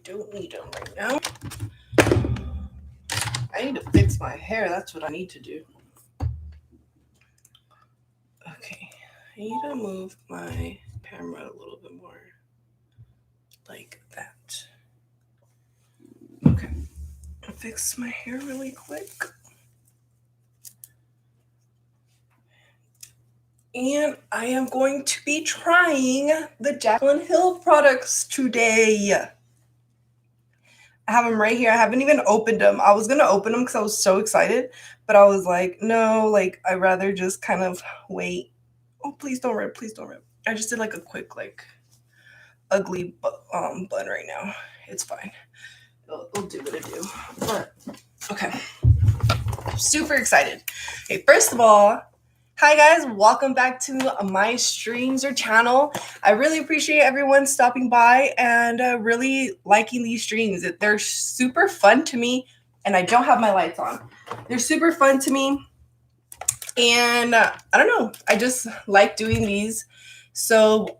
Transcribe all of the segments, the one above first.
don't need them right now. I need to fix my hair. That's what I need to do. Okay. I need to move my camera a little bit more. Like that. Okay. I'll fix my hair really quick. And I am going to be trying the Jaclyn Hill products today. I have them right here. I haven't even opened them. I was going to open them because I was so excited. But I was like, no, like, I'd rather just kind of wait. Oh, please don't rip. Please don't rip. I just did like a quick, like, ugly bun right now. It's fine. It'll do what it do. But, okay. Super excited. Okay, first of all, hi guys, welcome back to my streams or channel. I really appreciate everyone stopping by and really liking these streams. They're super fun to me, and I don't have my lights on. They're super fun to me, and I don't know, I just like doing these. So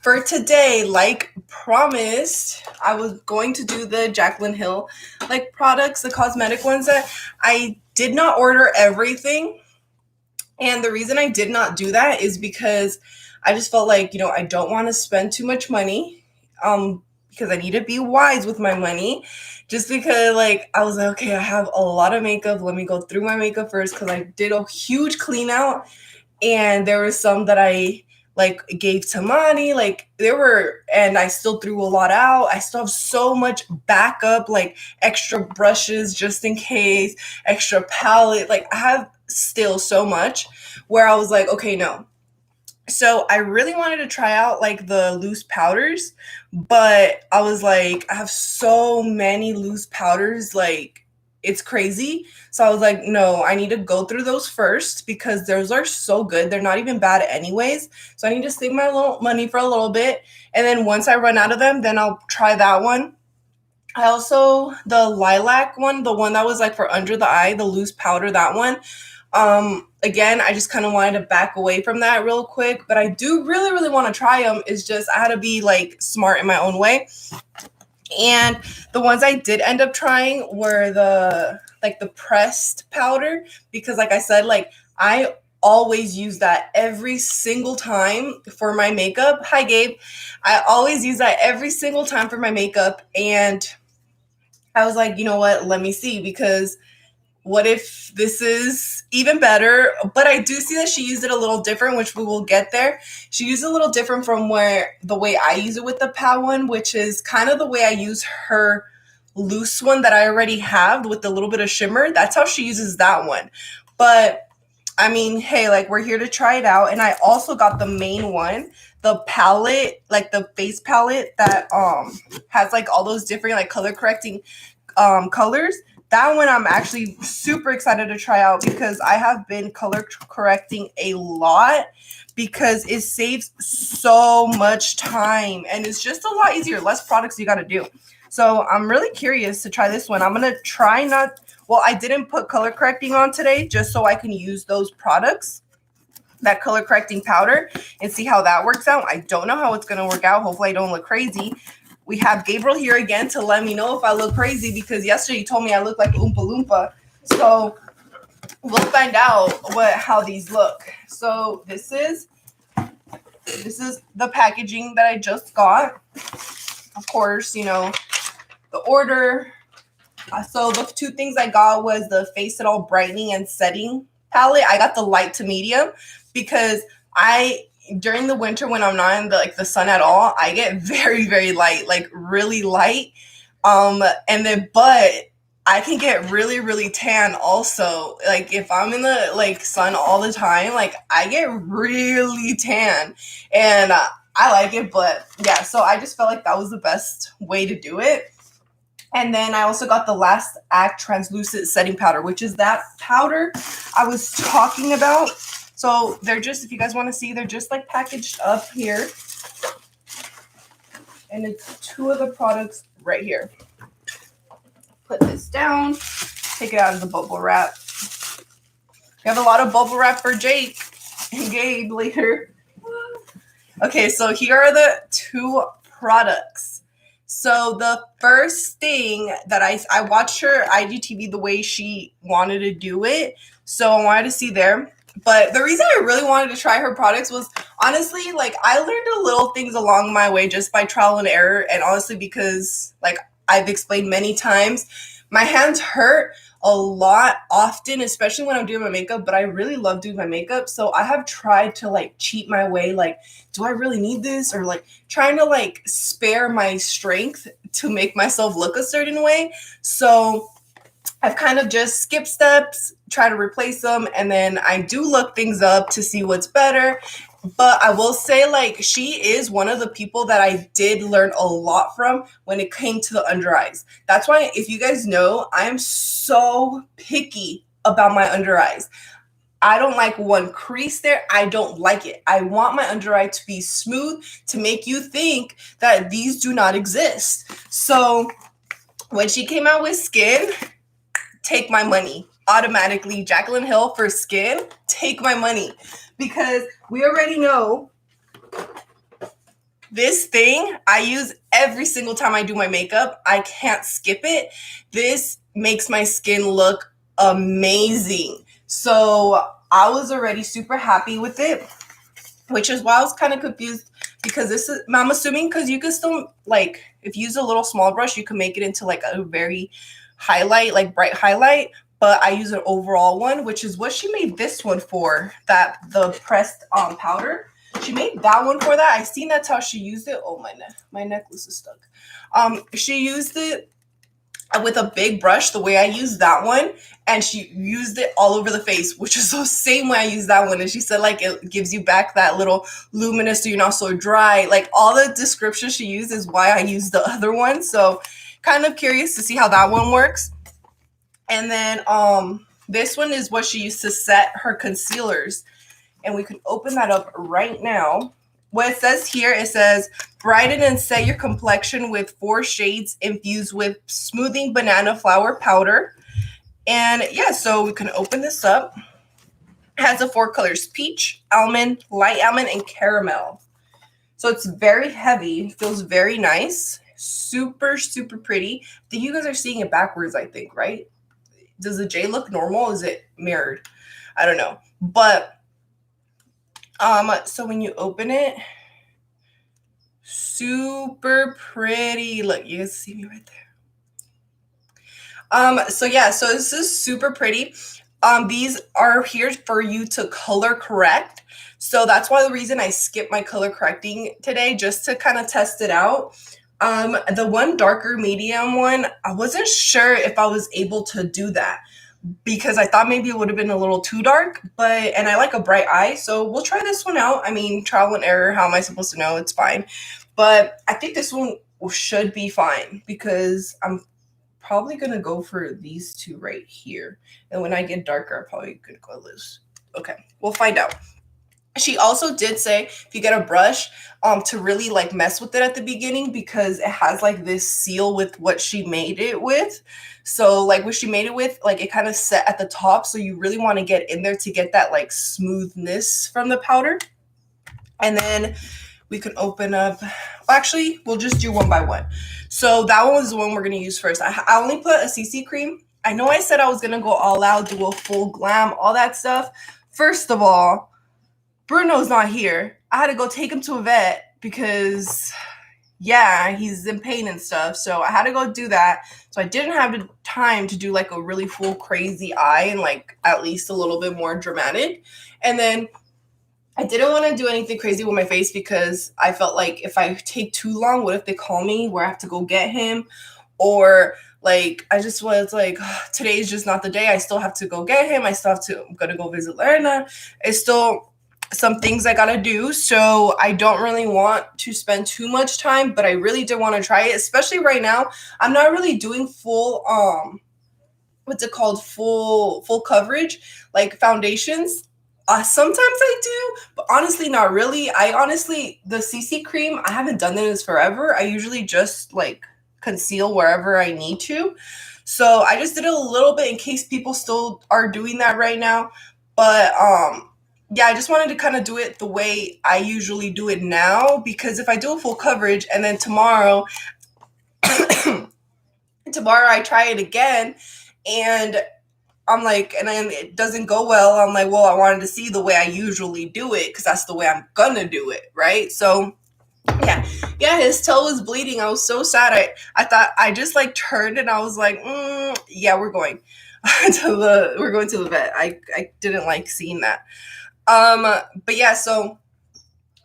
for today, like promised, I was going to do the Jaclyn Hill like products, the cosmetic ones. That I did not order everything. And the reason I did not do that is because I just felt like, I don't want to spend too much money because I need to be wise with my money. Just because, like, I was like, okay, I have a lot of makeup. Let me go through my makeup first because I did a huge clean out. And there was some that I, like, gave to Mani. Like, and I still threw a lot out. I still have so much backup, like, extra brushes just in case, extra palette. Like, I have still so much where I was like, okay, no. So I really wanted to try out like the loose powders, but I was like, I have so many loose powders, like it's crazy. So I was like, no, I need to go through those first because those are so good. They're not even bad anyways. So I need to save my little money for a little bit. And then once I run out of them, then I'll try that one. I also, the lilac one, the one that was like for under the eye, the loose powder, that one. Again, I just kind of wanted to back away from that real quick, but I do really, really want to try them. It's just, I had to be like smart in my own way. And the ones I did end up trying were the pressed powder, because like I said, like I always use that every single time for my makeup. Hi, Gabe. I always use that every single time for my makeup. And I was like, you know what? Let me see, because what if this is even better? But I do see that she used it a little different, which we will get there. She used it a little different from the way I use it with the POW one, which is kind of the way I use her loose one that I already have with a little bit of shimmer. That's how she uses that one. But I mean, hey, like we're here to try it out. And I also got the main one, the palette, like the face palette that has like all those different like color correcting colors. That one I'm actually super excited to try out because I have been color correcting a lot because it saves so much time and it's just a lot easier, less products you got to do. So I'm really curious to try this one. I'm going to try I didn't put color correcting on today just so I can use those products, that color correcting powder, and see how that works out. I don't know how it's going to work out. Hopefully I don't look crazy. We have Gabriel here again to let me know if I look crazy because yesterday he told me I look like Oompa Loompa. So we'll find out how these look. So this is the packaging that I just got. Of course, the order. So the two things I got was the Face It All Brightening and Setting palette. I got the light to medium because during the winter when I'm not in the sun at all, I get very, very light, like really light. But I can get really, really tan also. Like if I'm in the sun all the time, like I get really tan and I like it. But yeah, so I just felt like that was the best way to do it. And then I also got the Last Act Translucent Setting Powder, which is that powder I was talking about. So they're just, if you guys want to see, they're just like packaged up here. And it's two of the products right here. Put this down, take it out of the bubble wrap. We have a lot of bubble wrap for Jake and Gabe later. Okay, so here are the two products. So the first thing that I watched her IGTV the way she wanted to do it, so I wanted to see there. But the reason I really wanted to try her products was honestly, like, I learned a little things along my way just by trial and error, and honestly because, like I've explained many times, my hands hurt a lot often, especially when I'm doing my makeup, but I really love doing my makeup. So I have tried to like cheat my way, like, do I really need this? Or like trying to like spare my strength to make myself look a certain way. So I've kind of just skipped steps, try to replace them, and then I do look things up to see what's better. But I will say, like, she is one of the people that I did learn a lot from when it came to the under eyes. That's why, if you guys know, I am so picky about my under eyes. I don't like one crease there. I don't like it. I want my under eye to be smooth to make you think that these do not exist. So when she came out with skin, take my money. Automatically, Jaclyn Hill for skin, take my money. Because we already know this thing I use every single time I do my makeup. I can't skip it. This makes my skin look amazing. So I was already super happy with it, which is why I was kind of confused because this is, I'm assuming because you can still, like, if you use a little small brush, you can make it into like a very highlight, like bright highlight. But I use an overall one, which is what she made this one for, that the pressed powder. She made that one for that. I seen that's how she used it. Oh, my necklace is stuck. She used it with a big brush the way I used that one, and she used it all over the face, which is the same way I used that one. And she said like it gives you back that little luminous so you're not so dry. Like all the description she used is why I used the other one. So kind of curious to see how that one works. And then this one is what she used to set her concealers, and we can open that up right now. What it says here, it says, brighten and set your complexion with 4 shades infused with smoothing banana flower powder. And yeah, so we can open this up. It has the 4 colors, peach, almond, light almond, and caramel. So it's very heavy, feels very nice, super, super pretty. I think you guys are seeing it backwards, I think, right? Does the J look normal? Is it mirrored? I don't know. But so when you open it, super pretty. Look, you guys see me right there. So yeah, so this is super pretty. These are here for you to color correct. So that's why the reason I skipped my color correcting today, just to kind of test it out. The one darker medium one, I wasn't sure if I was able to do that because I thought maybe it would have been a little too dark, and I like a bright eye, so we'll try this one out. I mean, trial and error, how am I supposed to know? It's fine. But I think this one should be fine because I'm probably going to go for these 2 right here. And when I get darker, I probably could go this. Okay, we'll find out. She also did say if you get a brush to really like mess with it at the beginning because it has like this seal with what she made it with. So like what she made it with, like it kind of set at the top. So you really want to get in there to get that like smoothness from the powder. And then we can open up, actually, we'll just do one by one. So that one was the one we're going to use first. I only put a CC cream. I know I said I was going to go all out, do a full glam, all that stuff. First of all, Bruno's not here. I had to go take him to a vet because, yeah, he's in pain and stuff. So I had to go do that. So I didn't have the time to do like a really full crazy eye and like at least a little bit more dramatic. And then I didn't want to do anything crazy with my face because I felt like if I take too long, what if they call me where I have to go get him? Or like, I just was like, today is just not the day. I still have to go get him. I'm going to go visit Lerna. It's still some things I gotta do, so I don't really want to spend too much time, but I really did want to try it, especially right now. I'm not really doing full what's it called, full coverage like foundations. Sometimes I do, but honestly not really. The CC cream, I haven't done this forever. I usually just like conceal wherever I need to, so I just did it a little bit in case people still are doing that right now. But yeah, I just wanted to kind of do it the way I usually do it now, because if I do a full coverage and then tomorrow Tomorrow I try it again, and I'm like, and then it doesn't go well. I'm like, well, I wanted to see the way I usually do it because that's the way I'm gonna do it, right? So yeah, his toe was bleeding. I was so sad. I thought I just like turned and I was like, yeah, we're going we're going to the vet. I didn't like seeing that. But yeah, so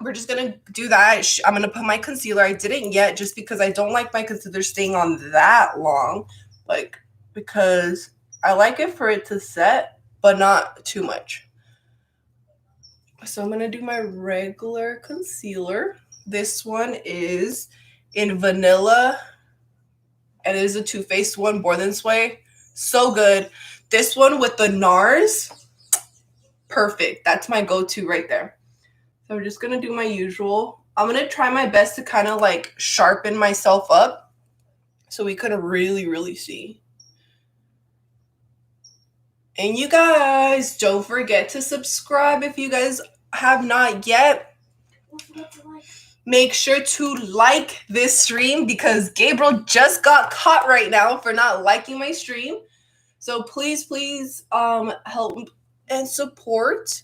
we're just gonna do that. I'm gonna put my concealer. I didn't yet just because I don't like my concealer staying on that long, like because I like it for it to set, but not too much. So I'm gonna do my regular concealer. This one is in vanilla, and it is a Too Faced one, Born This Way. So good. This one with the NARS, perfect. That's my go-to right there. So I'm just gonna do my usual. I'm gonna try my best to kind of like sharpen myself up so we could really, really see. And you guys, don't forget to subscribe if you guys have not yet. Make sure to like this stream because Gabriel just got caught right now for not liking my stream. So please, please help and support.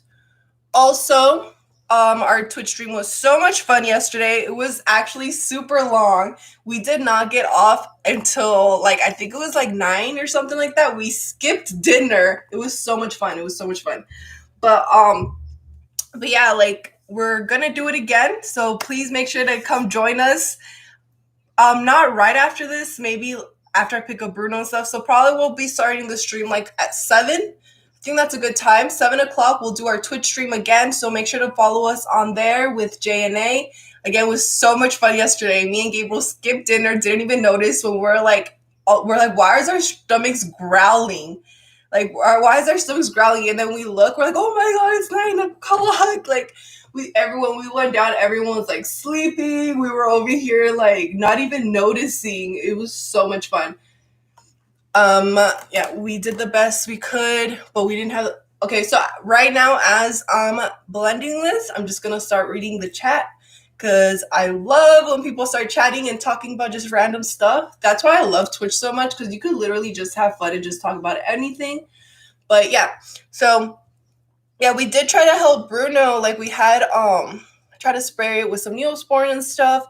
Also, our Twitch stream was so much fun yesterday. It was actually super long. We did not get off until like I think it was like 9 or something like that. We skipped dinner. It was so much fun. It was so much fun. But yeah, like we're gonna do it again. So please make sure to come join us. Not right after this, maybe after I pick up Bruno and stuff. So probably we'll be starting the stream like at 7. I think that's a good time. 7 o'clock, we'll do our Twitch stream again. So make sure to follow us on there with JNA. Again, it was so much fun yesterday. Me and Gabriel skipped dinner, didn't even notice when we're like, why is our stomachs growling? Like, why is our stomachs growling? And then we look, we're like, oh my God, it's 9 o'clock. Like, we went down, everyone was like sleeping. We were over here like not even noticing. It was so much fun. Yeah, we did the best we could, but we didn't have. Okay, so right now as I'm blending this, I'm just gonna start reading the chat because I love when people start chatting and talking about just random stuff. That's why I love Twitch so much because you could literally just have fun and just talk about anything. But yeah, so yeah, we did try to help Bruno. Like we had try to spray it with some Neosporin and stuff,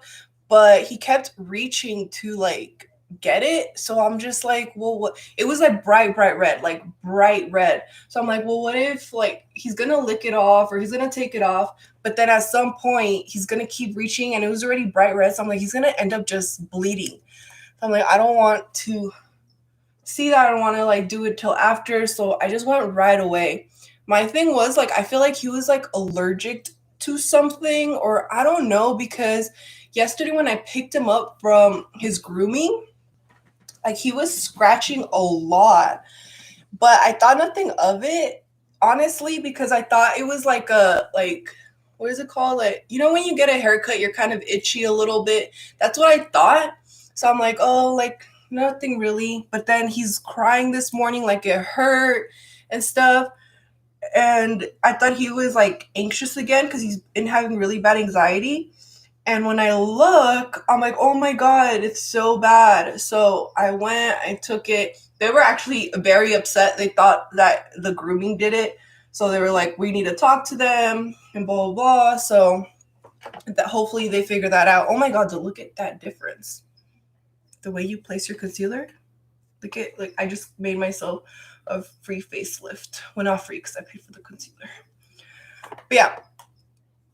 but he kept reaching to like get it. So I'm just like, well, what? It was like bright red, like bright red. So I'm like, well, what if like he's gonna lick it off or he's gonna take it off, but then at some point he's gonna keep reaching and it was already bright red. So I'm like, he's gonna end up just bleeding. So I'm like, I don't want to see that. I don't want to like do it till after. So I just went right away. My thing was like, I feel like he was like allergic to something, or I don't know, because yesterday when I picked him up from his grooming, like he was scratching a lot, but I thought nothing of it, honestly, because I thought it was like what is it called? Like, you know, when you get a haircut, you're kind of itchy a little bit. That's what I thought. So I'm like, oh, like nothing really. But then he's crying this morning, like it hurt and stuff. And I thought he was like anxious again because he's been having really bad anxiety. And when I look, I'm like, oh my God, it's so bad. So I went, I took it. They were actually very upset. They thought that the grooming did it. So they were like, we need to talk to them and blah, blah, blah. So that hopefully they figure that out. Oh my God, to look at that difference. The way you place your concealer. Look at, like, I just made myself a free facelift. Well, not free because I paid for the concealer. But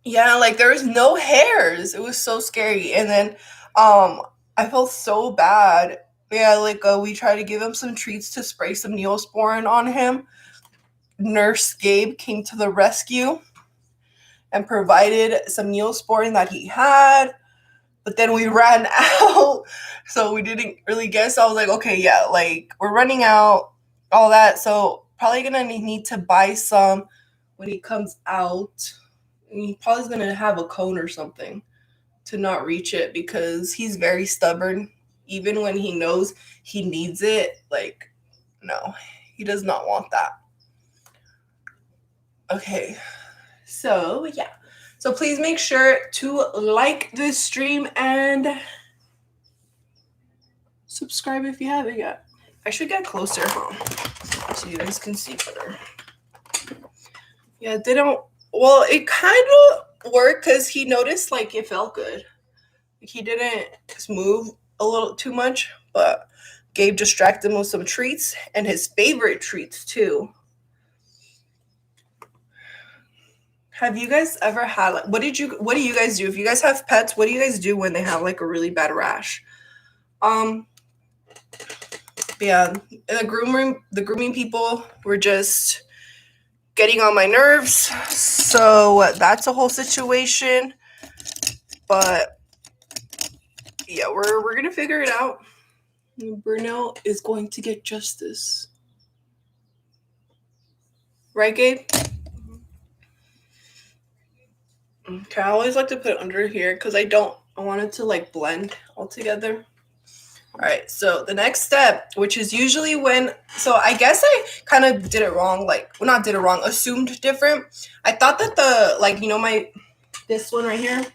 yeah, like there was no hairs. It was so scary. And then I felt so bad. Yeah, like we tried to give him some treats to spray some Neosporin on him. Nurse Gabe came to the rescue and provided some Neosporin that he had. But then we ran out, so we didn't really get. So I was like, okay, yeah, like we're running out, all that. So probably gonna need to buy some when he comes out. And he probably gonna have a cone or something to not reach it because he's very stubborn. Even when he knows he needs it, like no, he does not want that. Okay, so yeah. So please make sure to like this stream and subscribe if you haven't yet. I should get closer, huh? So you guys can see better. Yeah, they don't. Well, it kind of worked because he noticed like it felt good. He didn't move a little too much, but Gabe distracted him with some treats and his favorite treats too. Have you guys ever had like what do you guys do? If you guys have pets, what do you guys do when they have like a really bad rash? Yeah, the grooming people were just getting on my nerves. So that's a whole situation. But yeah, we're gonna figure it out. Bruno is going to get justice. Right, Gabe? Okay, I always like to put it under here because I want it to like blend all together. All right, so the next step, which is usually so I guess I kind of did it wrong, not did it wrong, assumed different. I thought that this one right here,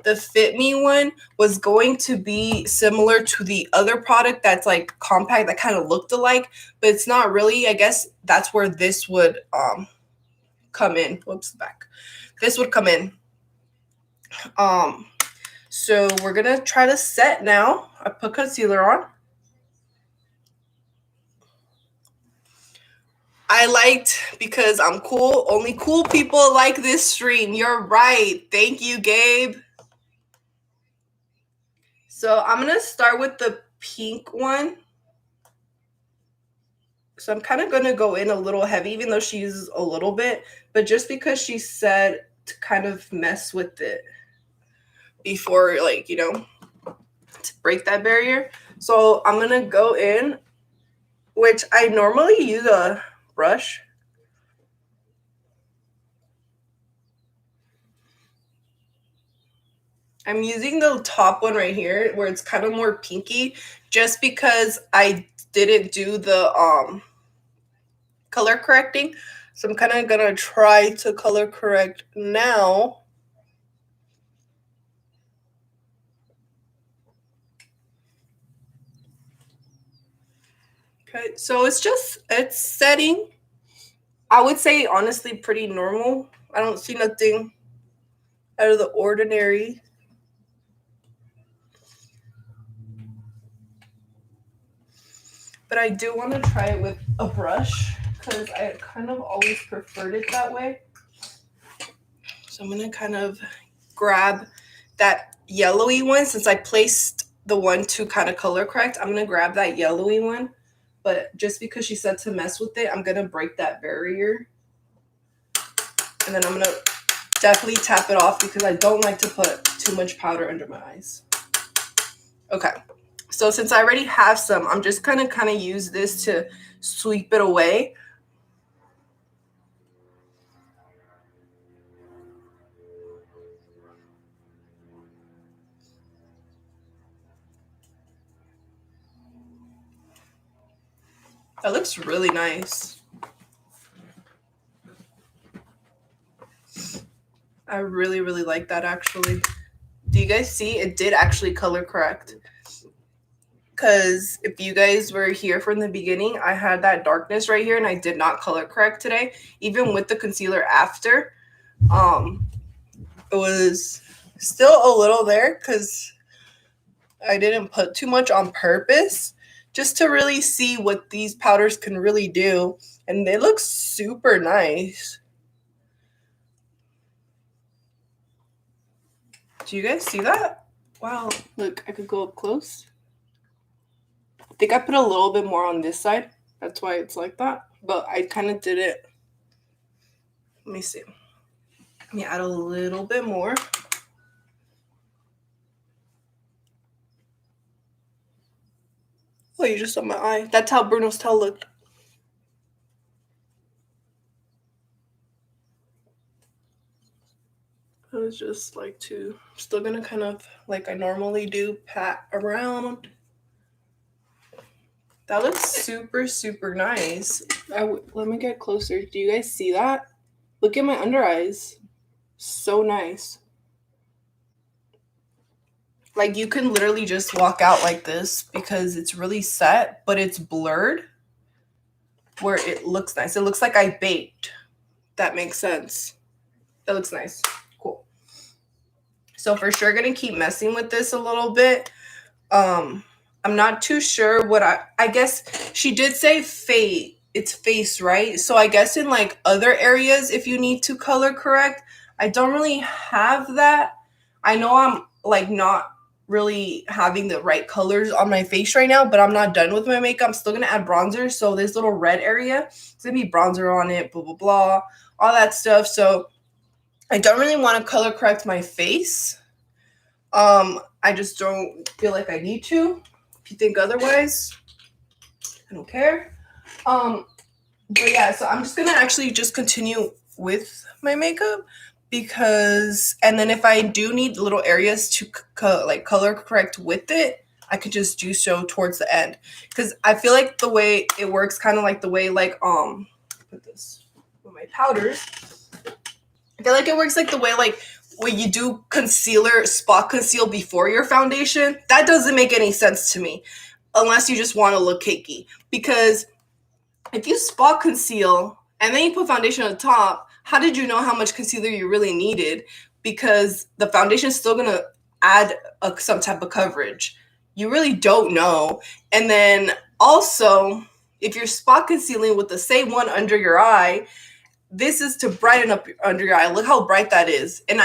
the Fit Me one was going to be similar to the other product that's like compact that kind of looked alike, but it's not really. I guess that's where this would come in. Whoops, back. This would come in. So we're gonna try to set now. I put concealer on. I liked because I'm cool. Only cool people like this stream. You're right. Thank you, Gabe. So I'm gonna start with the pink one. So I'm kind of gonna go in a little heavy, even though she uses a little bit, but just because she said to kind of mess with it before, to break that barrier. So I'm gonna go in, which I normally use a brush. I'm using the top one right here where it's kind of more pinky just because I didn't do the color correcting. So I'm kind of going to try to color correct now. Okay, so it's setting. I would say honestly pretty normal. I don't see nothing out of the ordinary. But I do want to try it with a brush because I kind of always preferred it that way. So I'm going to kind of grab that yellowy one since I placed the one to kind of color correct. I'm going to grab that yellowy one. But just because she said to mess with it, I'm going to break that barrier. And then I'm going to definitely tap it off because I don't like to put too much powder under my eyes. Okay. So since I already have some, I'm just going to kind of use this to sweep it away. That looks really nice. I really, really like that actually. Do you guys see? It did actually color correct. Because if you guys were here from the beginning, I had that darkness right here and I did not color correct today. Even with the concealer after, it was still a little there because I didn't put too much on purpose just to really see what these powders can really do. And they look super nice. Do you guys see that? Wow, look, I could go up close. I think I put a little bit more on this side. That's why it's like that. But I kind of did it. Let me see. Let me add a little bit more. Oh, you just saw my eye. That's how Bruno's tail looked. I was just still gonna kind of like I normally do, pat around. That looks super, super nice. Let me get closer. Do you guys see that? Look at my under eyes. So nice. Like, you can literally just walk out like this because it's really set, but it's blurred where it looks nice. It looks like I baked. That makes sense. That looks nice. Cool. So for sure gonna keep messing with this a little bit. I'm not too sure what I guess she did say fade. It's face, right? So I guess in like other areas, if you need to color correct, I don't really have that. I know I'm like not really having the right colors on my face right now, but I'm not done with my makeup. I'm still gonna add bronzer. So this little red area, it's gonna be bronzer on it, blah blah blah, all that stuff. So I don't really want to color correct my face. I just don't feel like I need to. If you think otherwise, I don't care. But yeah, so I'm just gonna actually just continue with my makeup because, and then if I do need little areas to like color correct with it, I could just do so towards the end. Because I feel like the way it works, kind of like the way like put this with my powders. I feel like it works like the way like when you do concealer, spot conceal before your foundation. That doesn't make any sense to me unless you just want to look cakey. Because if you spot conceal and then you put foundation on the top, how did you know how much concealer you really needed? Because the foundation is still going to add some type of coverage. You really don't know. And then also, if you're spot concealing with the same one under your eye, this is to brighten up under your eye. Look how bright that is. And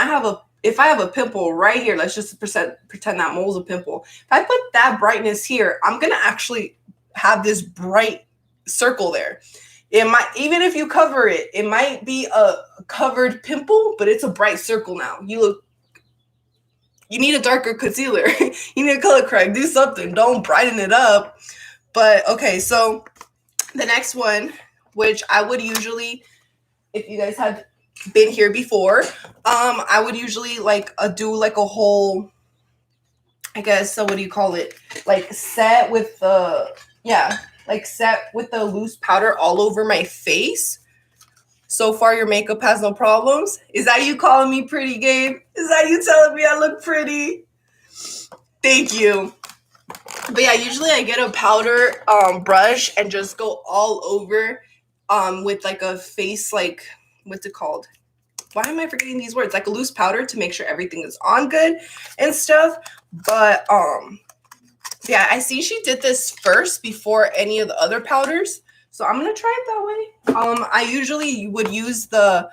if I have a pimple right here, let's just pretend that mole's a pimple. If I put that brightness here, I'm going to actually have this bright circle there. It might, even if you cover it, it might be a covered pimple, but it's a bright circle now. You need a darker concealer. You need a color correct. Do something. Don't brighten it up. But okay, so the next one, which I would usually, if you guys have been here before, I would usually like do like a whole, I guess, so what do you call it? Like set with the, yeah, like set with the loose powder all over my face. So far, your makeup has no problems. Is that you calling me pretty, Gabe? Is that you telling me I look pretty? Thank you. But yeah, usually I get a powder brush and just go all over with like a face, like, what's it called? Why am I forgetting these words? Like a loose powder to make sure everything is on good and stuff. But yeah, I see she did this first before any of the other powders. So I'm going to try it that way. I usually would use the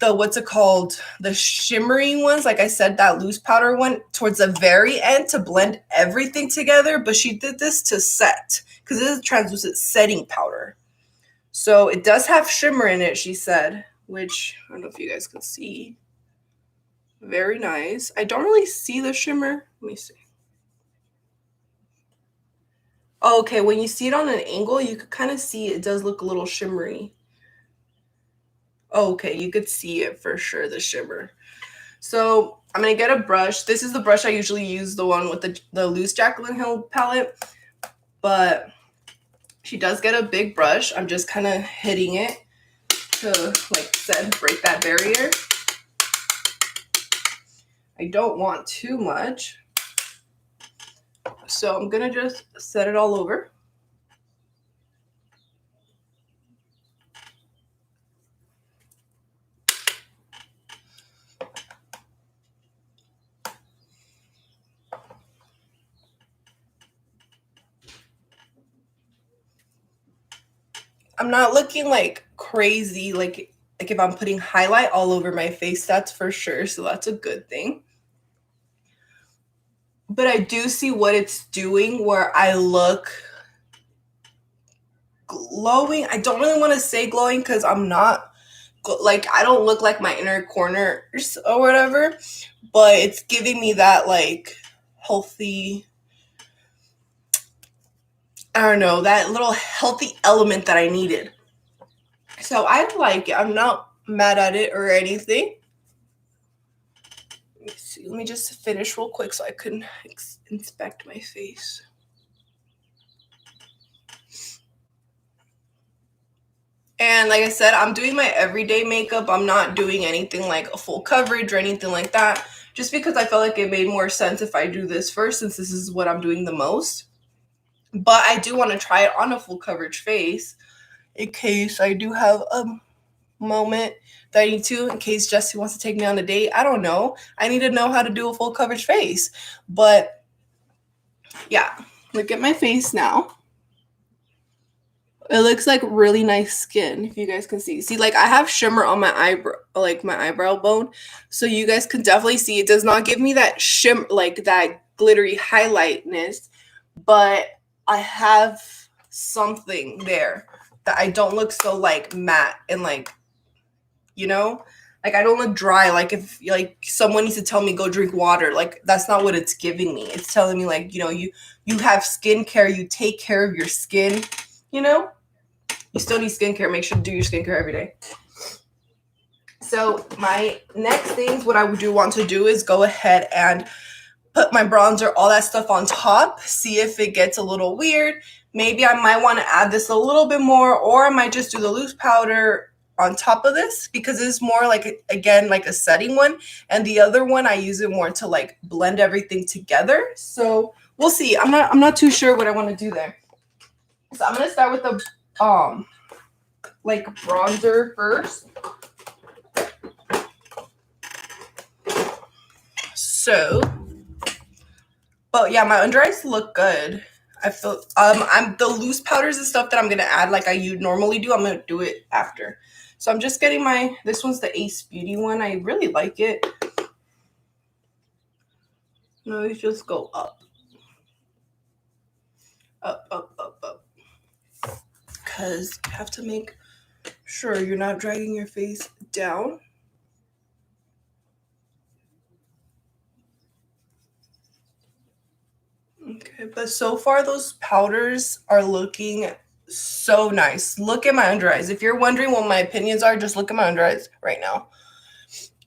what's it called? The shimmering ones. Like I said, that loose powder one towards the very end to blend everything together. But she did this to set because this is a translucent setting powder. So it does have shimmer in it, she said, which I don't know if you guys can see. Very nice. I don't really see the shimmer. Let me see. Oh, okay, when you see it on an angle, you could kind of see it does look a little shimmery. Oh, okay, you could see it for sure, the shimmer. So I'm going to get a brush. This is the brush I usually use, the one with the loose Jaclyn Hill palette. But she does get a big brush. I'm just kind of hitting it to, like I said, break that barrier. I don't want too much. So I'm going to just set it all over. I'm not looking like crazy, like if I'm putting highlight all over my face, that's for sure. So that's a good thing. But I do see what it's doing where I look glowing. I don't really want to say glowing because I'm not, like, I don't look like my inner corners or whatever. But it's giving me that, like, healthy, I don't know, that little healthy element that I needed. So I like it. I'm not mad at it or anything. Let me see. Let me just finish real quick so I can inspect my face. And like I said, I'm doing my everyday makeup. I'm not doing anything like a full coverage or anything like that. just because I felt like it made more sense if I do this first, since this is what I'm doing the most. But I do want to try it on a full coverage face in case I do have a moment that I need to, in case Jesse wants to take me on a date. I don't know. I need to know how to do a full coverage face. But yeah, look at my face now. It looks like really nice skin, if you guys can see. See, like I have shimmer on my eyebrow, like my eyebrow bone. So you guys can definitely see it does not give me that shimmer, like that glittery highlightness, but I have something there that I don't look so like matte and like, you know, like I don't look dry. Like if like someone needs to tell me go drink water, like that's not what it's giving me. It's telling me like, you know, you have skincare, you take care of your skin, you know. You still need skincare. Make sure to do your skincare every day. So my next things, what I do want to do is go ahead and put my bronzer, all that stuff on top. See if it gets a little weird. Maybe I might want to add this a little bit more, or I might just do the loose powder on top of this because it's more like, again, like a setting one. And the other one, I use it more to like blend everything together. So we'll see. I'm not too sure what I want to do there. So I'm going to start with the like bronzer first. So, but yeah, my under eyes look good. I feel I'm the loose powders and stuff that I'm gonna add like I normally do. I'm gonna do it after. So I'm just getting this one's the Ace Beauty one. I really like it. No, you just go up, up, up, up, up. Because you have to make sure you're not dragging your face down. Okay, but so far those powders are looking so nice. Look at my under eyes. If you're wondering what my opinions are, just look at my under eyes right now.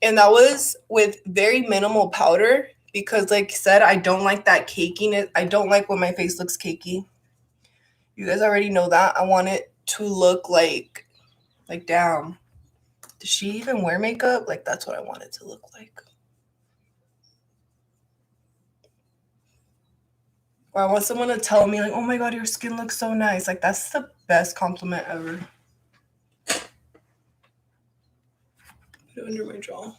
And that was with very minimal powder because like I said, I don't like that cakiness. I don't like when my face looks cakey. You guys already know that. I want it to look like damn. Does she even wear makeup? Like that's what I want it to look like. Or I want someone to tell me like, oh my God, your skin looks so nice. Like that's the best compliment ever. Put it under my jaw.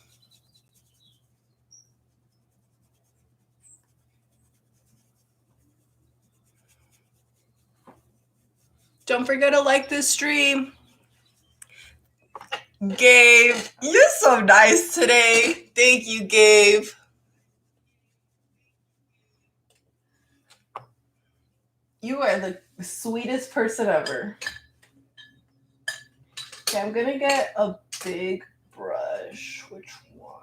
Don't forget to like this stream. Gabe, you're so nice today. Thank you, Gabe. You are the sweetest person ever. Okay, I'm gonna get a big brush. Which one?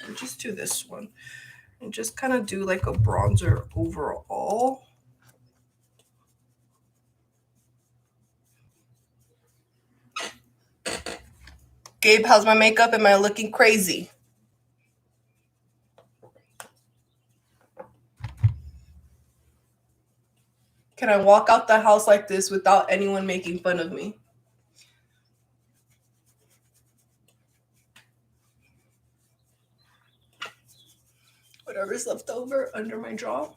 I'll just do this one. And just kind of do like a bronzer overall. Gabe, how's my makeup? Am I looking crazy? Can I walk out the house like this without anyone making fun of me? Whatever's left over under my jaw.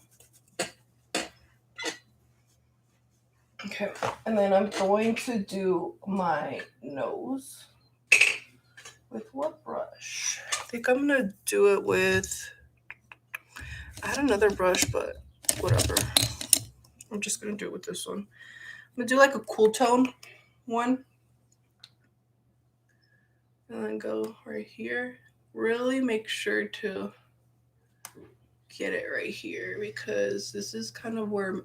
Okay, and then I'm going to do my nose. With what brush? I think I'm gonna do it with, I had another brush, but whatever. I'm just gonna do it with this one. I'm gonna do like a cool tone one. And then go right here. Really make sure to get it right here because this is kind of where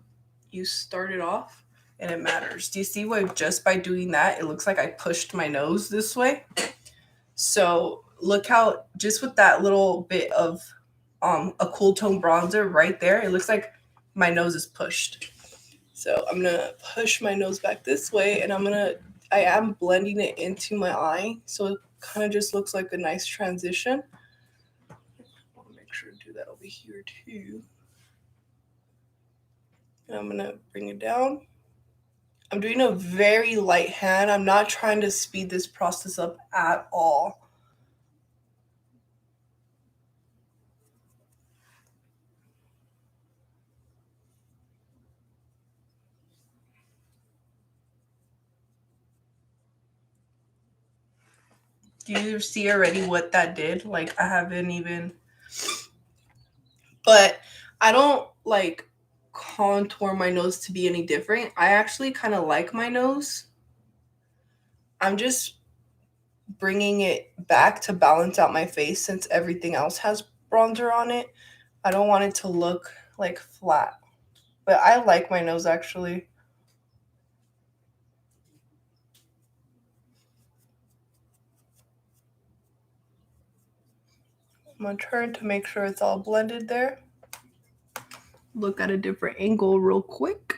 you started off and it matters. Do you see what just by doing that, it looks like I pushed my nose this way? So look how just with that little bit of a cool tone bronzer right there, it looks like my nose is pushed. So I'm gonna push my nose back this way and I am blending it into my eye. So it kind of just looks like a nice transition. I want to make sure to do that over here too. And I'm gonna bring it down. I'm doing a very light hand. I'm not trying to speed this process up at all. Do you see already what that did? Like, I haven't even, but I don't like contour my nose to be any different. I actually kind of like my nose. I'm just bringing it back to balance out my face since everything else has bronzer on it. I don't want it to look like flat, but I like my nose actually. I'm gonna turn to make sure it's all blended there. Look at a different angle real quick.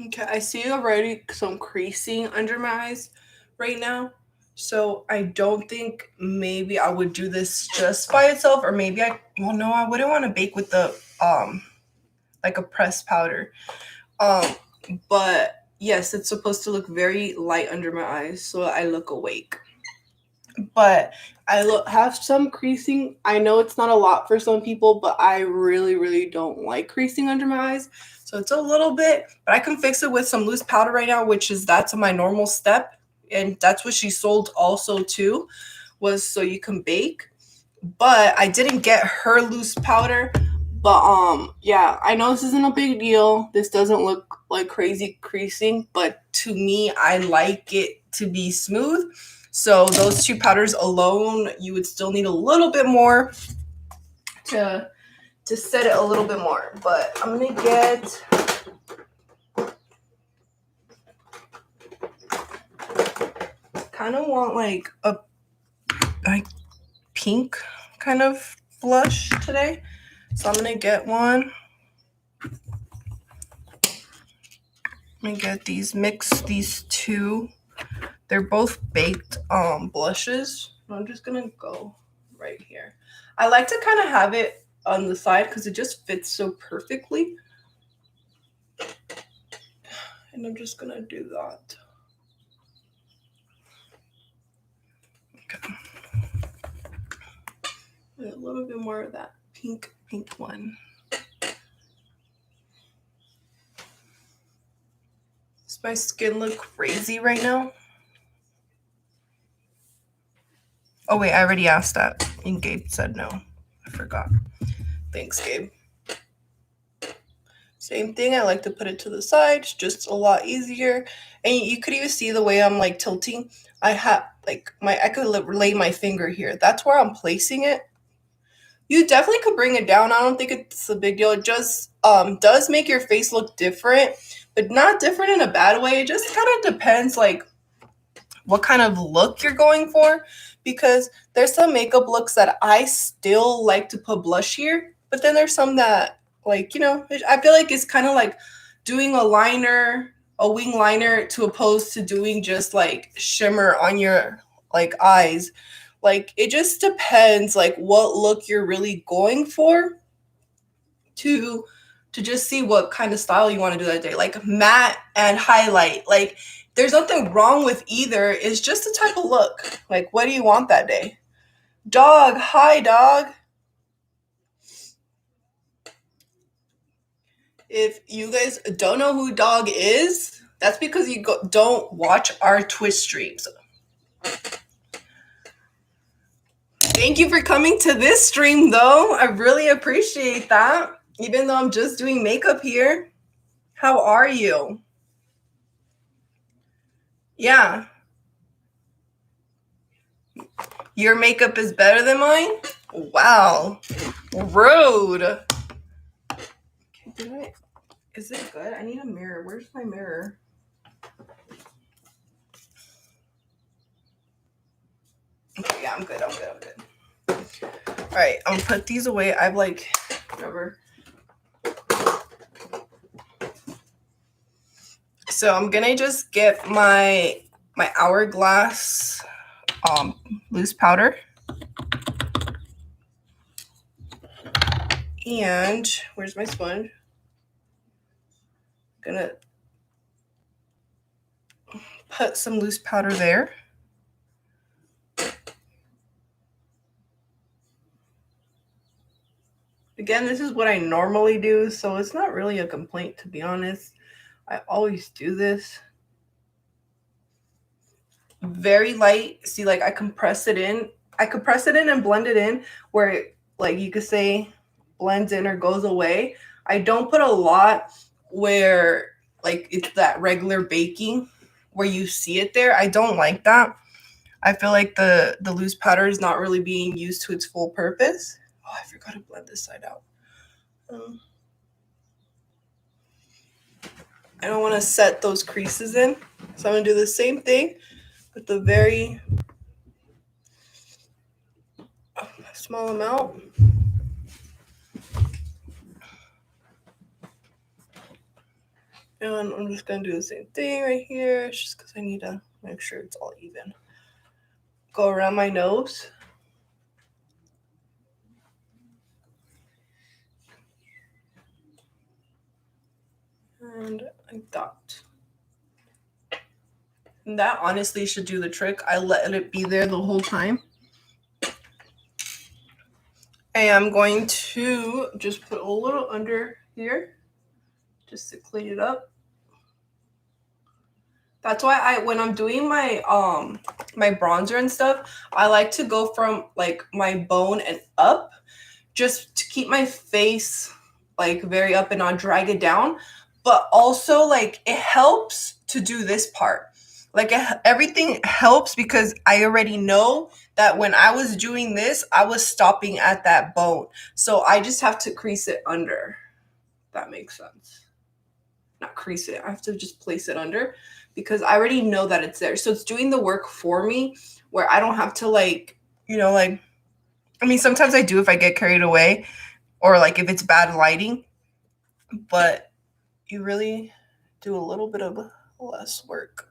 Okay, I see already some creasing under my eyes right now. So I don't think maybe I would do this just by itself, or maybe well, no, I wouldn't want to bake with the like a pressed powder. Um but yes, it's supposed to look very light under my eyes so I look awake. But have some creasing. I know it's not a lot for some people, but I really, really don't like creasing under my eyes. So it's a little bit, but I can fix it with some loose powder right now, that's my normal step. And that's what she sold also too, was so you can bake. But I didn't get her loose powder. But yeah, I know this isn't a big deal. This doesn't look like crazy creasing, but to me, I like it to be smooth. So those two powders alone, you would still need a little bit more to set it a little bit more. But I'm gonna get kind of want like a pink kind of blush today. So I'm gonna get one. I'm gonna get mix these two. They're both baked blushes. I'm just gonna go right here. I like to kind of have it on the side because it just fits so perfectly. And I'm just gonna do that. Okay. A little bit more of that pink one. Does my skin look crazy right now? Oh wait, I already asked that and Gabe said no. I forgot. Thanks, Gabe. Same thing, I like to put it to the side, just a lot easier. And you could even see the way I'm like tilting. I could lay my finger here. That's where I'm placing it. You definitely could bring it down. I don't think it's a big deal. It just does make your face look different, but not different in a bad way. It just kind of depends like what kind of look you're going for, because there's some makeup looks that I still like to put blush here, but then there's some that like, I feel like it's kind of like doing a wing liner to opposed to doing just like shimmer on your like eyes. Like it just depends like what look you're really going for to just see what kind of style you want to do that day. Like matte and highlight. Like there's nothing wrong with either. It's just the type of look. Like what do you want that day? Dog, hi dog. If you guys don't know who Dog is, that's because you don't watch our Twitch streams. Thank you for coming to this stream, though. I really appreciate that. Even though I'm just doing makeup here. How are you? Yeah. Your makeup is better than mine? Wow. Rude. Okay, is it good? I need a mirror. Where's my mirror? Okay, yeah, I'm good. All right, I'm gonna put these away. I've like, whatever. So I'm gonna just get my Hourglass loose powder. And where's my sponge? Gonna put some loose powder there. Again, this is what I normally do, so it's not really a complaint, to be honest. I always do this. Very light. See, like I compress it in. I compress it in and blend it in where it, like you could say, blends in or goes away. I don't put a lot where like it's that regular baking where you see it there. I don't like that. I feel like the loose powder is not really being used to its full purpose. Oh, I forgot to blend this side out. I don't want to set those creases in, so I'm going to do the same thing with the very small amount. And I'm just going to do the same thing right here, just because I need to make sure it's all even. Go around my nose. And like that. And that honestly should do the trick. I let it be there the whole time. And I'm going to just put a little under here just to clean it up. That's why when I'm doing my my bronzer and stuff, I like to go from like my bone and up just to keep my face like very up and not drag it down. But also like it helps to do this part. Like everything helps because I already know that when I was doing this, I was stopping at that bone. So I just have to crease it under. If that makes sense. Not crease it. I have to just place it under because I already know that it's there. So it's doing the work for me where I don't have to like, like, I mean, sometimes I do if I get carried away or like if it's bad lighting, but you really do a little bit of less work.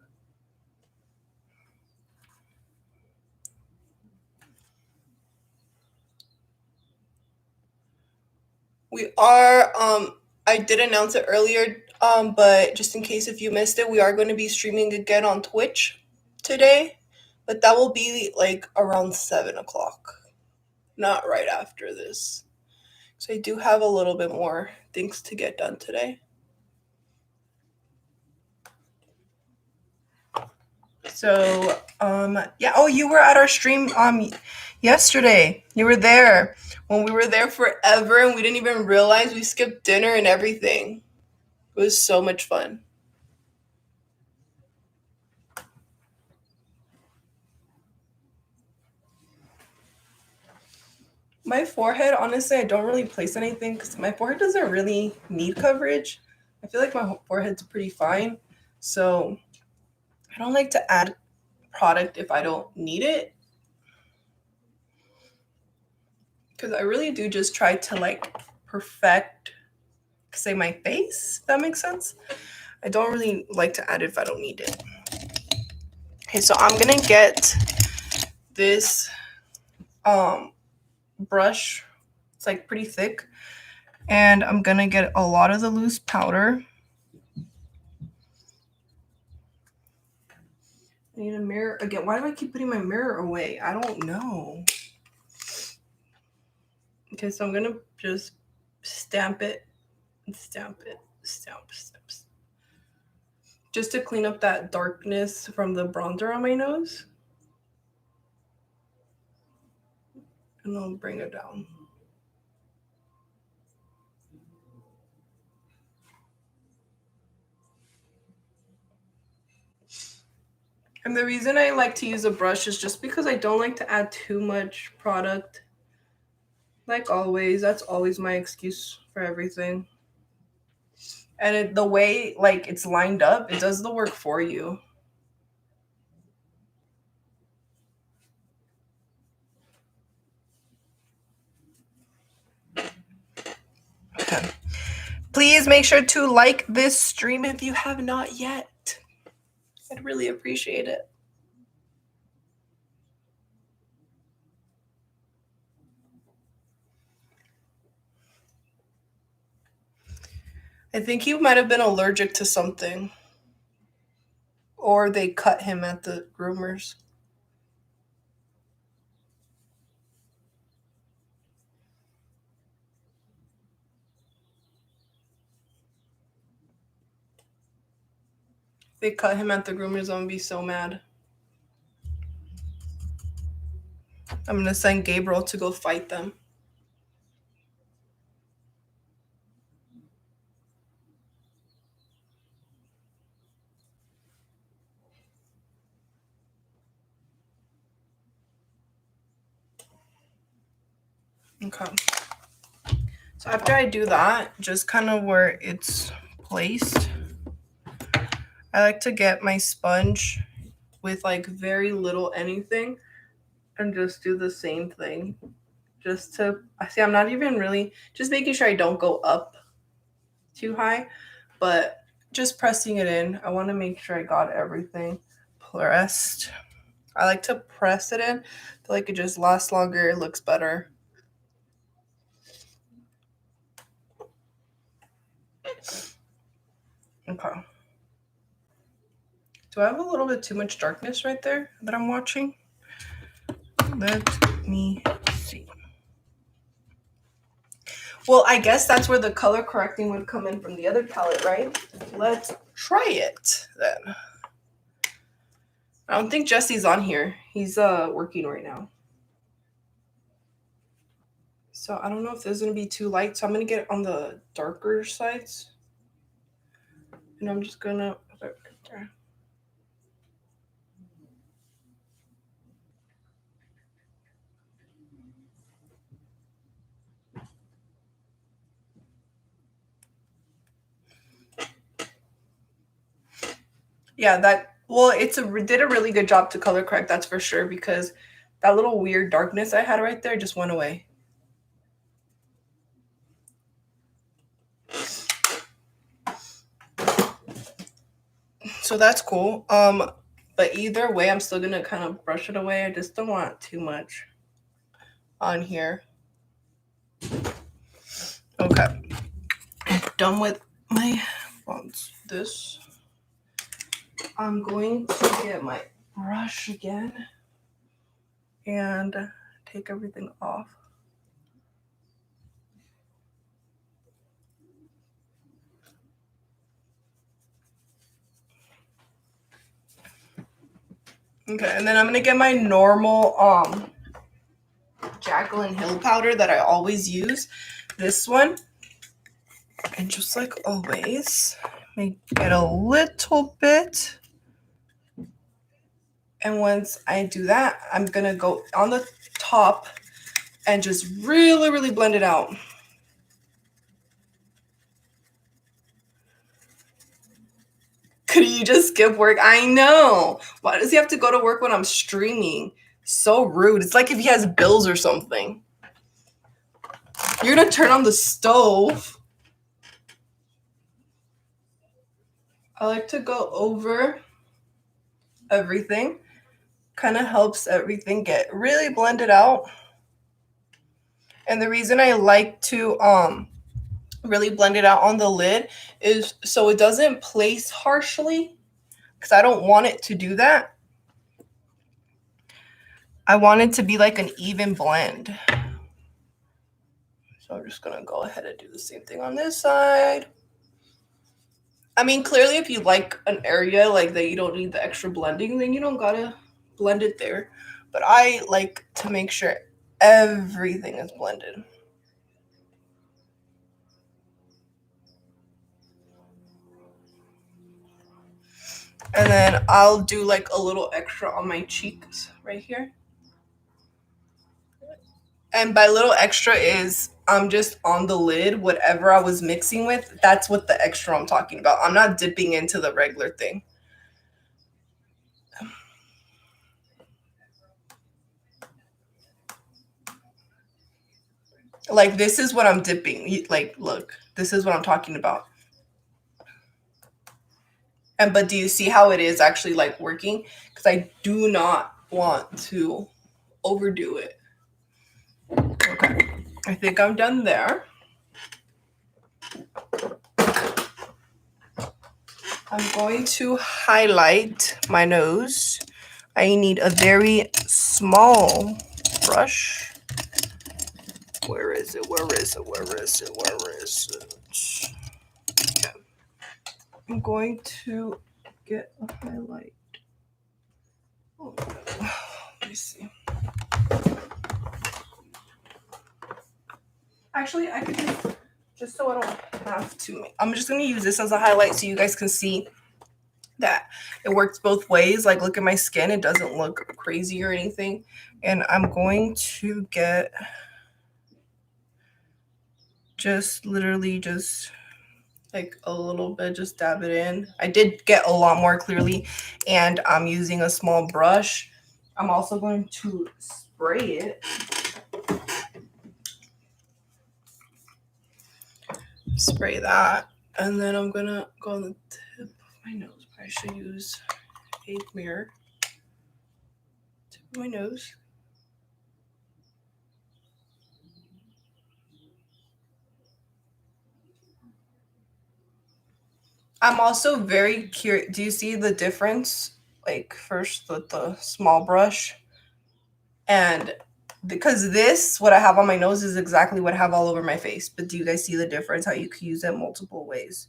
We are, I did announce it earlier, but just in case if you missed it, we are going to be streaming again on Twitch today, but that will be like around 7 o'clock, not right after this. So I do have a little bit more things to get done today. So, yeah. Oh, you were at our stream yesterday. You were there when we were there forever and we didn't even realize we skipped dinner and everything. It was so much fun. My forehead, honestly, I don't really place anything because my forehead doesn't really need coverage. I feel like my forehead's pretty fine. So I don't like to add product if I don't need it. Because I really do just try to like perfect, say, my face, if that makes sense. I don't really like to add it if I don't need it. Okay, so I'm gonna get this brush. It's like pretty thick. And I'm gonna get a lot of the loose powder. I need a mirror. Again, why do I keep putting my mirror away? I don't know. Okay, so I'm gonna just stamp it, stamp it, stamp. Just to clean up that darkness from the bronzer on my nose. And I'll bring it down. And the reason I like to use a brush is just because I don't like to add too much product. Like always, that's always my excuse for everything. And the way like it's lined up, it does the work for you. Okay. Please make sure to like this stream if you have not yet. I'd really appreciate it. I think he might have been allergic to something. Or they cut him at the groomers. They cut him at the groomer's, I'm gonna be so mad. I'm gonna send Gabriel to go fight them. Okay. So after I do that, just kind of where it's placed, I like to get my sponge with like very little anything and just do the same thing. Just to, I see, I'm not even really, just making sure I don't go up too high, but just pressing it in. I want to make sure I got everything pressed. I like to press it in. I feel like it just lasts longer, it looks better. Okay. Do I have a little bit too much darkness right there that I'm watching? Let me see. Well, I guess that's where the color correcting would come in from the other palette, right? Let's try it then. I don't think Jesse's on here. He's working right now. So I don't know if this is gonna be too light. So I'm gonna get on the darker sides. And I'm just gonna yeah, that, well, did a really good job to color correct, that's for sure, because that little weird darkness I had right there just went away. So that's cool. But either way, I'm still gonna kind of brush it away. I just don't want too much on here. Okay, done with my fonts. This, I'm going to get my brush again and take everything off. Okay, and then I'm gonna get my normal Jaclyn Hill powder that I always use. This one, and just like always, make it a little bit. And once I do that, I'm gonna go on the top and just really, really blend it out. Could you just skip work? I know. Why does he have to go to work when I'm streaming? So rude. It's like if he has bills or something. You're gonna turn on the stove. I like to go over everything. Kind of helps everything get really blended out. And the reason I like to really blend it out on the lid is so it doesn't place harshly, because I don't want it to do that. I want it to be like an even blend. So I'm just gonna go ahead and do the same thing on this side. I mean, clearly if you like an area like that you don't need the extra blending, then you don't gotta blend it there. But I like to make sure everything is blended. And then I'll do like a little extra on my cheeks right here. And by little extra is I'm just on the lid, whatever I was mixing with, that's what the extra I'm talking about. I'm not dipping into the regular thing. Like this is what I'm dipping. Like, look, this is what I'm talking about. And but do you see how it is actually like working? Because I do not want to overdo it. Okay, I think I'm done there. I'm going to highlight my nose. I need a very small brush. Where is it? Where is it? Where is it? Where is it? Okay. I'm going to get a highlight. Oh, no. Let me see. Actually, I could just so I don't have to. I'm just going to use this as a highlight so you guys can see that it works both ways. Like, look at my skin. It doesn't look crazy or anything. And I'm going to get just literally just like a little bit, just dab it in. I did get a lot more clearly, and I'm using a small brush. I'm also going to spray it. Spray that, and then I'm gonna go on the tip of my nose. I should use a mirror. Tip of my nose. I'm also very curious. Do you see the difference? Like, first with the small brush, and because this, what I have on my nose is exactly what I have all over my face. But do you guys see the difference? How you can use it multiple ways.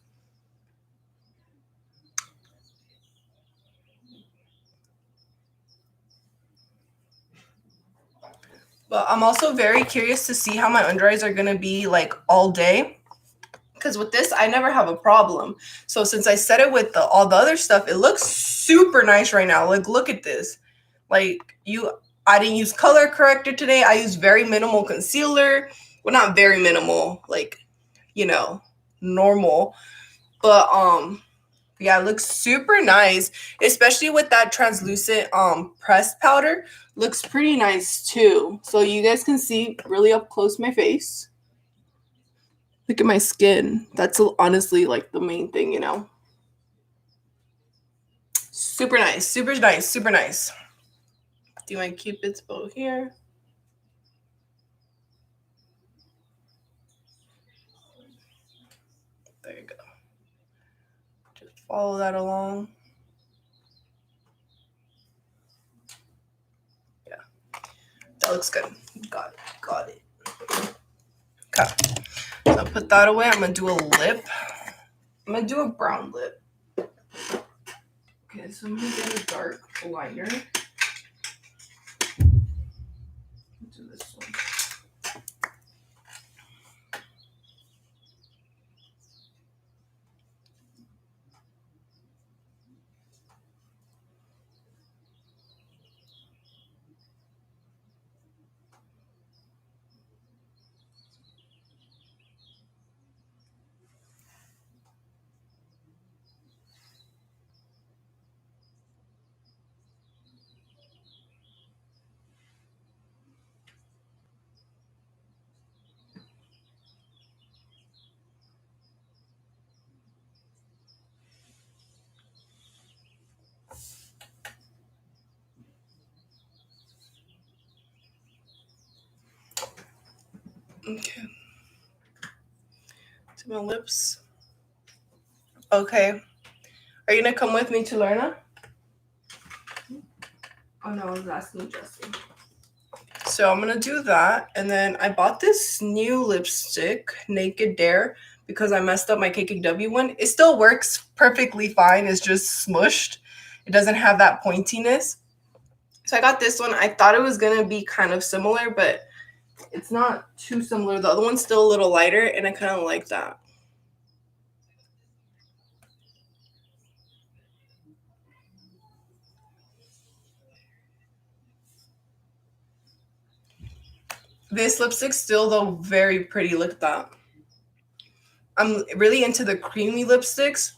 But I'm also very curious to see how my under eyes are gonna be like all day. Because with this, I never have a problem. So since I set it with all the other stuff, it looks super nice right now. Like, look at this. Like, I didn't use color corrector today. I used very minimal concealer. Well, not very minimal, like, you know, normal. But yeah, it looks super nice, especially with that translucent pressed powder. Looks pretty nice too. So you guys can see really up close my face. Look at my skin. That's honestly like the main thing, you know. Super nice, super nice, super nice. Do my Cupid's bow here. There you go. Just follow that along. Yeah, that looks good. Got it. Okay, so I'll put that away. I'm gonna do a lip. I'm gonna do a brown lip. Okay, so I'm gonna get a dark liner. Do this one. Okay. To my lips. Okay. Are you gonna come with me to Lerna? Oh no, I was asking Justin. So I'm gonna do that, and then I bought this new lipstick, Naked Dare, because I messed up my KKW one. It still works perfectly fine. It's just smushed. It doesn't have that pointiness. So I got this one. I thought it was gonna be kind of similar, but it's not too similar. The other one's still a little lighter, and I kind of like that. This lipstick's still, though, very pretty. Look at that. I'm really into the creamy lipsticks.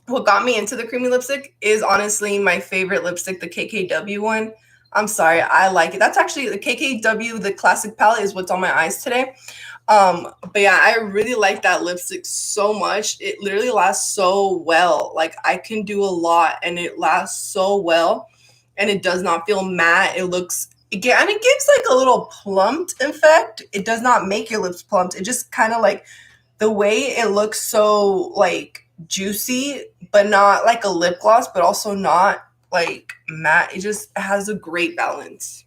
What got me into the creamy lipstick is honestly my favorite lipstick, the KKW one. I'm sorry, I like it. That's actually the KKW, the classic palette is what's on my eyes today. But yeah, I really like that lipstick so much. It literally lasts so well. Like, I can do a lot and it lasts so well, and it does not feel matte. It looks, again, and it gives like a little plumped effect. It does not make your lips plumped. It just kind of like, the way it looks so like juicy, but not like a lip gloss, but also not like matte. It just has a great balance.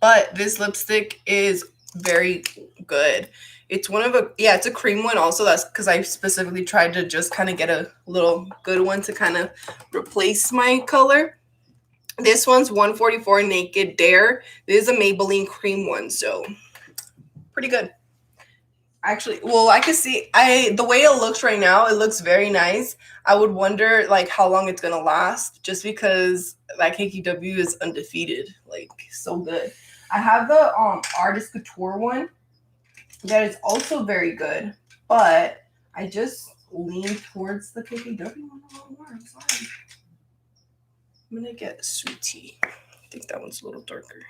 But this lipstick is very good. It's one of a, yeah, it's a cream one also. That's because I specifically tried to just kind of get a little good one to kind of replace my color. This one's 144 Naked Dare. This is a Maybelline cream one, so pretty good. Actually, well, I can see the way it looks right now, it looks very nice. I would wonder like how long it's gonna last, just because like KKW is undefeated, like so good. I have the Artist Couture one that is also very good, but I just lean towards the KKW one a little more. I'm sorry. I'm gonna get Sweet Tea. I think that one's a little darker.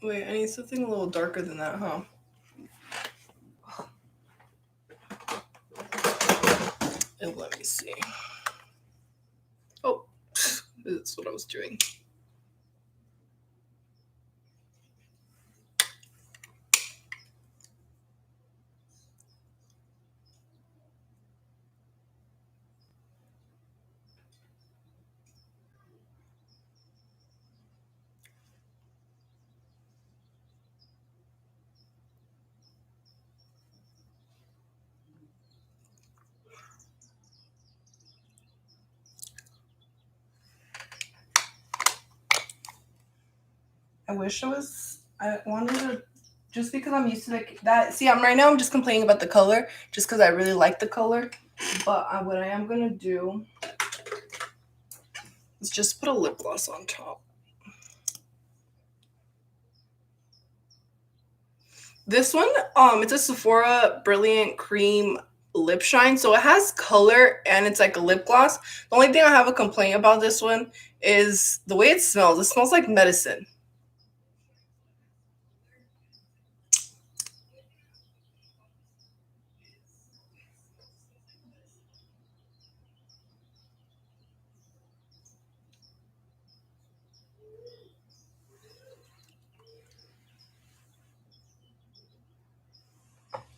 Wait, I need something a little darker than that, huh? And let me see. Oh, that's what I was doing. I wish I wanted to, just because I'm used to like that. See, right now I'm just complaining about the color, just because I really like the color. But what I am going to do is just put a lip gloss on top. This one, it's a Sephora Brilliant Cream Lip Shine. So it has color and it's like a lip gloss. The only thing I have a complaint about this one is the way it smells. It smells like medicine.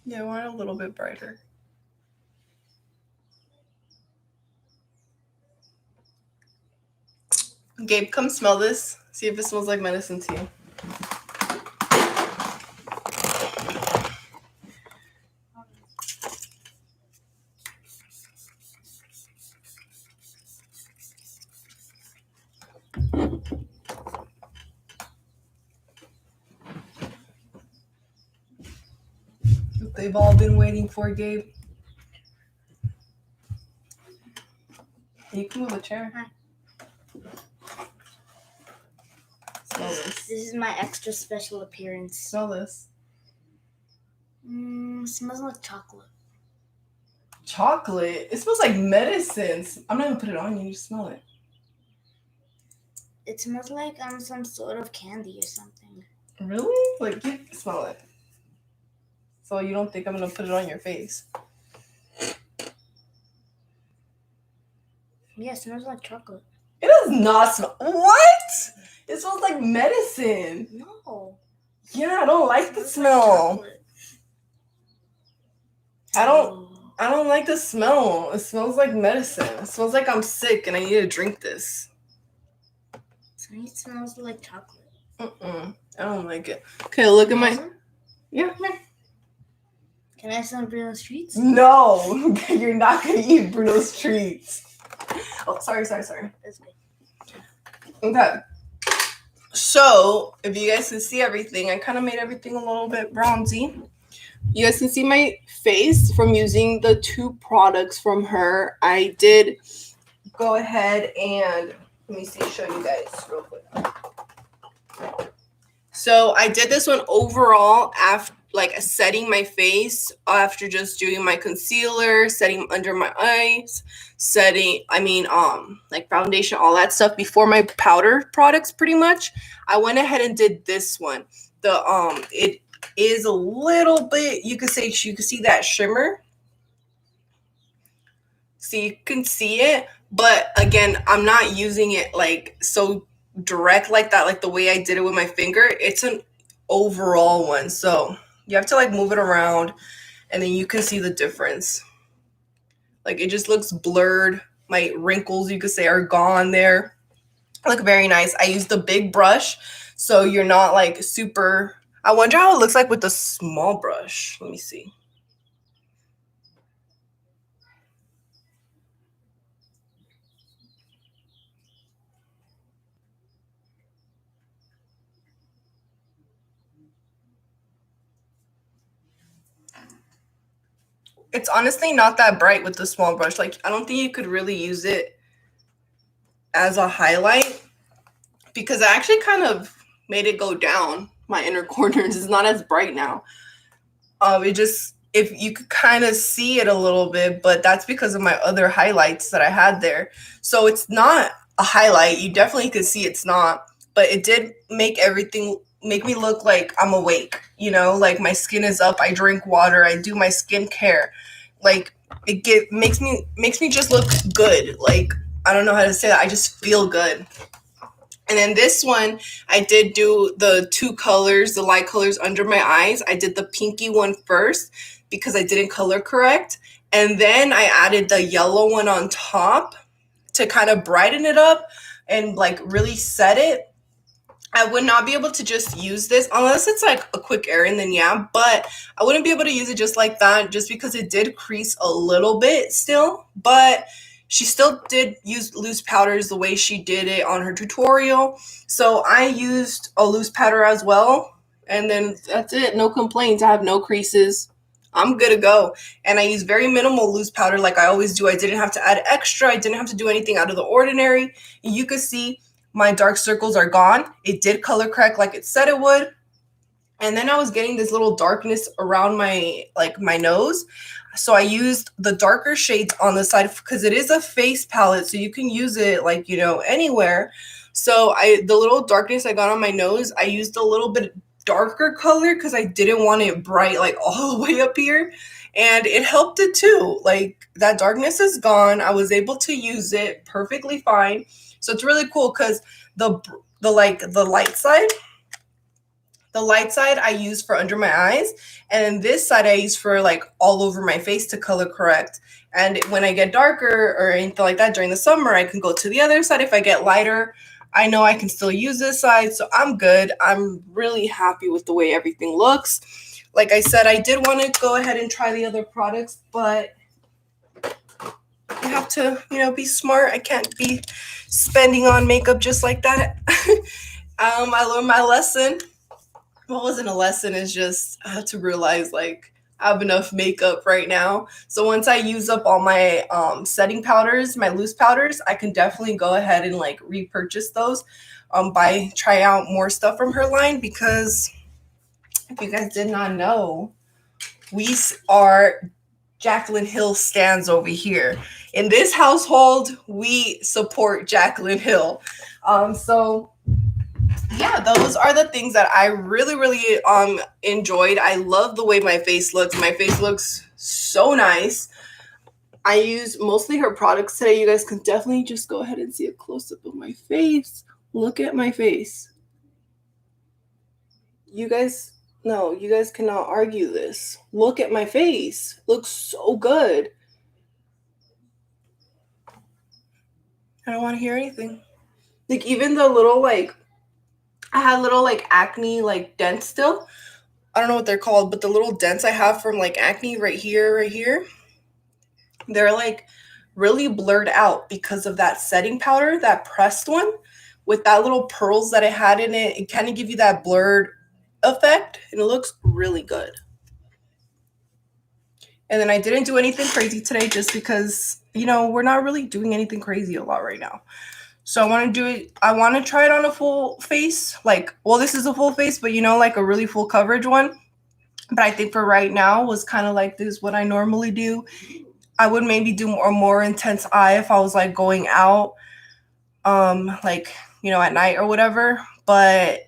Yeah, I want it a little bit brighter. Gabe, come smell this. See if it smells like medicine to you. They've all been waiting for, Gabe. You can move a chair. Hi. Smell this. This is my extra special appearance. Smell this. Smells like chocolate. Chocolate? It smells like medicine. I'm not gonna put it on you. Just smell it. It smells like some sort of candy or something. Really? Like, smell it. So you don't think I'm gonna put it on your face? Yeah, it smells like chocolate. It does not smell. What? It smells like medicine. No. Yeah, I don't like the smell. Like I don't like the smell. It smells like medicine. It smells like I'm sick and I need to drink this. It smells like chocolate. I don't like it. Okay, look at my. Yeah. Can I have some Bruno's treats? No, you're not gonna eat Bruno's treats. Oh, sorry. That's good. Okay. So, if you guys can see everything, I kind of made everything a little bit bronzy. You guys can see my face from using the two products from her. I did go ahead and, let me see, show you guys real quick. So I did this one overall after setting my face after just doing my concealer, setting under my eyes, like foundation, all that stuff before my powder products pretty much. I went ahead and did this one. it is a little bit, you could see that shimmer. So you can see it, but again, I'm not using it like so direct like that, like the way I did it with my finger. It's an overall one, so you have to like move it around, and then you can see the difference. Like it just looks blurred. My wrinkles, you could say, are gone there. Look very nice. I used the big brush, so you're not like super. I wonder how it looks like with the small brush. Let me see. It's honestly not that bright with the small brush. Like, I don't think you could really use it as a highlight because I actually kind of made it go down. My inner corners is not as bright now. It just, if you could kind of see it a little bit, but that's because of my other highlights that I had there. So it's not a highlight. You definitely could see it's not, but it did make me look like I'm awake, you know, like my skin is up, I drink water, I do my skincare. Like makes me just look good. Like, I don't know how to say that. I just feel good. And then this one, I did do the two colors, the light colors under my eyes. I did the pinky one first because I didn't color correct. And then I added the yellow one on top to kind of brighten it up and like really set it. I would not be able to just use this unless it's like a quick errand, then yeah, but I wouldn't be able to use it just like that just because it did crease a little bit still, but she still did use loose powders the way she did it on her tutorial. So I used a loose powder as well, and then that's it. No complaints. I have no creases. I'm good to go. And I use very minimal loose powder like I always do. I didn't have to add extra. I didn't have to do anything out of the ordinary. You could see my dark circles are gone. It did color correct like it said it would. And then I was getting this little darkness around my nose. So I used the darker shades on the side because it is a face palette. So you can use it like, you know, anywhere. So the little darkness I got on my nose, I used a little bit darker color because I didn't want it bright like all the way up here. And it helped it too. Like that darkness is gone. I was able to use it perfectly fine. So it's really cool because the light side I use for under my eyes, and this side I use for like all over my face to color correct. And when I get darker or anything like that during the summer, I can go to the other side. If I get lighter, I know I can still use this side, so I'm good. I'm really happy with the way everything looks. Like I said, I did want to go ahead and try the other products, but you have to, you know, be smart. I can't be spending on makeup just like that. I learned my lesson. What wasn't a lesson is just I had to realize like I have enough makeup right now. So once I use up all my setting powders, my loose powders, I can definitely go ahead and like repurchase those, try out more stuff from her line, because if you guys did not know, we are Jaclyn Hill stands over here. In this household, we support Jaclyn Hill. So yeah, those are the things that I really enjoyed. I love the way my face looks. My face looks so nice. I use mostly her products today. You guys can definitely just go ahead and see a close-up of my face. Look at my face. You guys cannot argue this. Look at my face. Looks so good. I don't want to hear anything. Like even the little I had little like acne like dents still. I don't know what they're called, but the little dents I have from like acne right here, they're like really blurred out because of that setting powder, that pressed one with that little pearls that it had in it. It kind of give you that blurred effect, and it looks really good. And then I didn't do anything crazy today just because, you know, we're not really doing anything crazy a lot right now. So I want to try it on a full face. Like, well, this is a full face, but you know, like a really full coverage one. But I think for right now was kind of like this, what I normally do. I would maybe do a more intense eye if I was like going out, like, you know, at night or whatever. But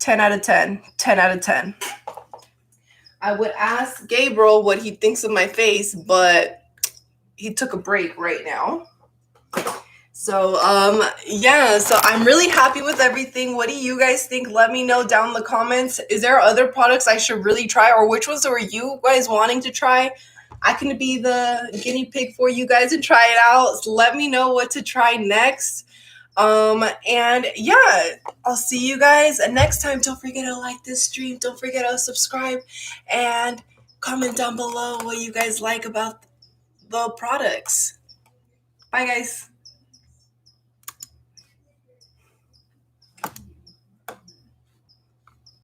10 out of 10. 10 out of 10. I would ask Gabriel what he thinks of my face, but he took a break right now. So, yeah, so I'm really happy with everything. What do you guys think? Let me know down in the comments. Is there other products I should really try, or which ones are you guys wanting to try? I can be the guinea pig for you guys and try it out. So let me know what to try next. And yeah, I'll see you guys next time. Don't forget to like this stream. Don't forget to subscribe and comment down below what you guys like about the products. Bye, guys.